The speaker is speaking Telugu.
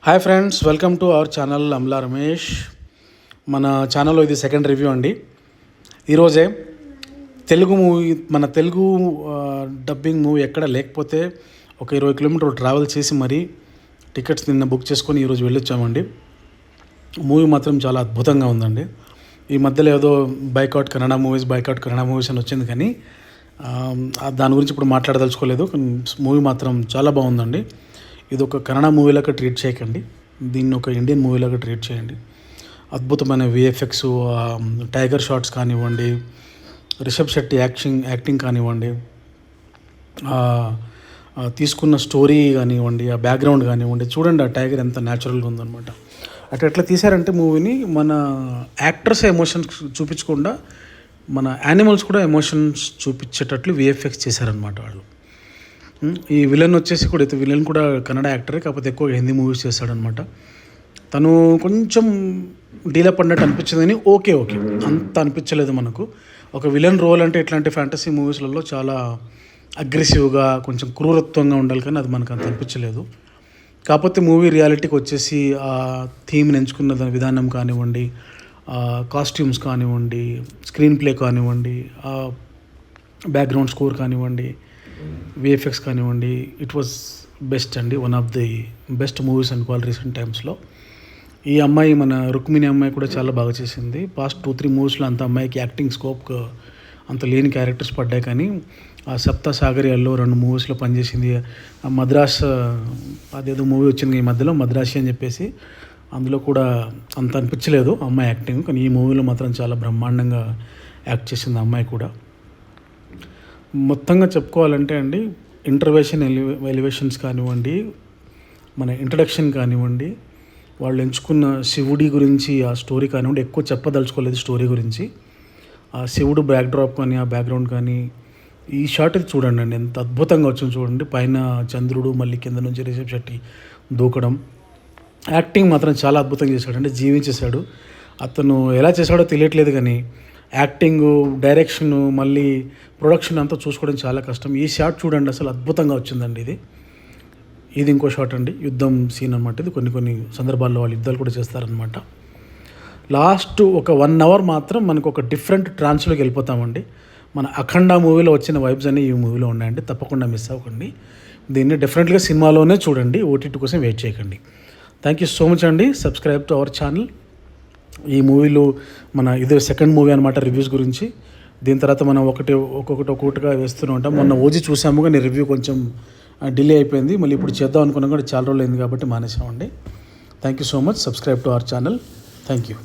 Hi friends, welcome to our channel Amala Ramesh. మన ఛానల్లో ఇది సెకండ్ రివ్యూ అండి. ఈరోజే తెలుగు మూవీ, మన తెలుగు డబ్బింగ్ మూవీ ఎక్కడ లేకపోతే ఒక 20 కిలోమీటర్లు ట్రావెల్ చేసి మరీ టికెట్స్ నిన్న బుక్ చేసుకొని ఈరోజు వెళ్ళొచ్చామండి. మూవీ మాత్రం చాలా అద్భుతంగా ఉందండి. ఈ మధ్యలో ఏదో బైకాట్ కన్నడ మూవీస్ అని వచ్చింది, కానీ దాని గురించి ఇప్పుడు మాట్లాడదలుచుకోలేదు. మూవీ మాత్రం చాలా బాగుందండి. ఇది ఒక కన్నడ మూవీలాగా ట్రీట్ చేయకండి, దీన్ని ఒక ఇండియన్ మూవీలాగా ట్రీట్ చేయండి. అద్భుతమైన విఎఫ్ఎక్స్, టైగర్ షాట్స్ కానివ్వండి, రిషబ్ శెట్టి యాక్టింగ్ కానివ్వండి, తీసుకున్న స్టోరీ కానివ్వండి, ఆ బ్యాక్గ్రౌండ్ కానివ్వండి, చూడండి ఆ టైగర్ ఎంత న్యాచురల్గా ఉందన్నమాట. ఎట్లా తీశారంటే మూవీని, మన యాక్టర్స్ ఎమోషన్స్ చూపించకుండా మన యానిమల్స్ కూడా ఎమోషన్స్ చూపించేటట్లు విఎఫ్ఎక్స్ చేశారనమాట వాళ్ళు. ఈ విలన్ వచ్చేసి కూడా, విలన్ కూడా కన్నడ యాక్టరే, కాకపోతే ఎక్కువ హిందీ మూవీస్ చేస్తాడనమాట. తను కొంచెం డీలా పడినట్టు అనిపించింది, కానీ ఓకే అంత అనిపించలేదు మనకు. ఒక విలన్ రోల్ అంటే ఇట్లాంటి ఫ్యాంటసీ మూవీస్లలో చాలా అగ్రెసివ్గా, కొంచెం క్రూరత్వంగా ఉండాలి, కానీ అది మనకు అంత అనిపించలేదు. కాకపోతే మూవీ రియాలిటీకి వచ్చేసి ఆ థీమ్ని ఎంచుకున్న విధానం కానివ్వండి, కాస్ట్యూమ్స్ కానివ్వండి, స్క్రీన్ ప్లే కానివ్వండి, బ్యాక్గ్రౌండ్ స్కోర్ కానివ్వండి, విఎఫ్ఎక్స్ కానివ్వండి, ఇట్ వాజ్ బెస్ట్ అండి. One of the best movies అనుకోవాలి రీసెంట్ టైమ్స్లో. ఈ అమ్మాయి, మన రుక్మిణి అమ్మాయి కూడా చాలా బాగా చేసింది. పాస్ట్ 2-3 మూవీస్లో అంత అమ్మాయికి యాక్టింగ్ స్కోప్ అంత లేని క్యారెక్టర్స్ పడ్డాయి, కానీ ఆ సప్త సాగర్యాల్లో 2 మూవీస్లో పనిచేసింది. మద్రాస్, అదేదో మూవీ వచ్చింది ఈ మధ్యలో, మద్రాసి అని చెప్పేసి, అందులో కూడా అంత అనిపించలేదు అమ్మాయి యాక్టింగ్, కానీ ఈ మూవీలో మాత్రం చాలా బ్రహ్మాండంగా యాక్ట్ చేసింది అమ్మాయి కూడా. మొత్తంగా చెప్పుకోవాలంటే అండి, ఎలివేషన్స్ కానివ్వండి, మన ఇంట్రడక్షన్ కానివ్వండి, వాళ్ళు ఎంచుకున్న శివుడి గురించి ఆ స్టోరీ కానివ్వండి, ఎక్కువ చెప్పదలుచుకోలేదు స్టోరీ గురించి. ఆ శివుడు బ్యాక్డ్రాప్ కానీ, ఆ బ్యాక్గ్రౌండ్ కానీ, ఈ షాట్ ఇది చూడండి అండి, ఎంత అద్భుతంగా వచ్చింది చూడండి. పైన చంద్రుడు, మళ్ళీ కింద నుంచి రిషబ్ శెట్టి దూకడం, యాక్టింగ్ మాత్రం చాలా అద్భుతంగా చేశాడండి, జీవించేశాడు. అతను ఎలా చేశాడో తెలియట్లేదు, కానీ యాక్టింగ్, డైరెక్షన్, మళ్ళీ ప్రొడక్షన్ అంతా చూసుకోవడం చాలా కష్టం. ఈ షాట్ చూడండి, అసలు అద్భుతంగా వచ్చిందండి. ఇది ఇంకో షాట్ అండి, యుద్ధం సీన్ అనమాట. ఇది కొన్ని సందర్భాల్లో వాళ్ళు యుద్ధాలు కూడా చేస్తారనమాట. లాస్ట్ ఒక 1 అవర్ మాత్రం మనకు ఒక డిఫరెంట్ ట్రాన్స్లోకి వెళ్ళిపోతామండి. మన అఖండ మూవీలో వచ్చిన వైబ్స్ అన్నీ ఈ మూవీలో ఉన్నాయండి, తప్పకుండా మిస్ అవ్వకండి. దీన్ని డెఫినెట్గా సినిమాలోనే చూడండి, ఓటీటీ కోసం వెయిట్ చేయకండి. థ్యాంక్ యూ సో మచ్ అండి. Subscribe to our channel. ఈ మూవీలో ఇది సెకండ్ మూవీ అనమాట రివ్యూస్ గురించి. దీని తర్వాత మనం ఒక్కొక్కటిగా వేస్తూనే ఉంటాం. మొన్న ఓజీ చూసాము, కానీ రివ్యూ కొంచెం డిలే అయిపోయింది. మళ్ళీ ఇప్పుడు చేద్దాం అనుకున్నాం, కూడా చాలా రోజులు అయింది కాబట్టి మానేసామండి. Thank you so much. Subscribe to our channel. Thank you.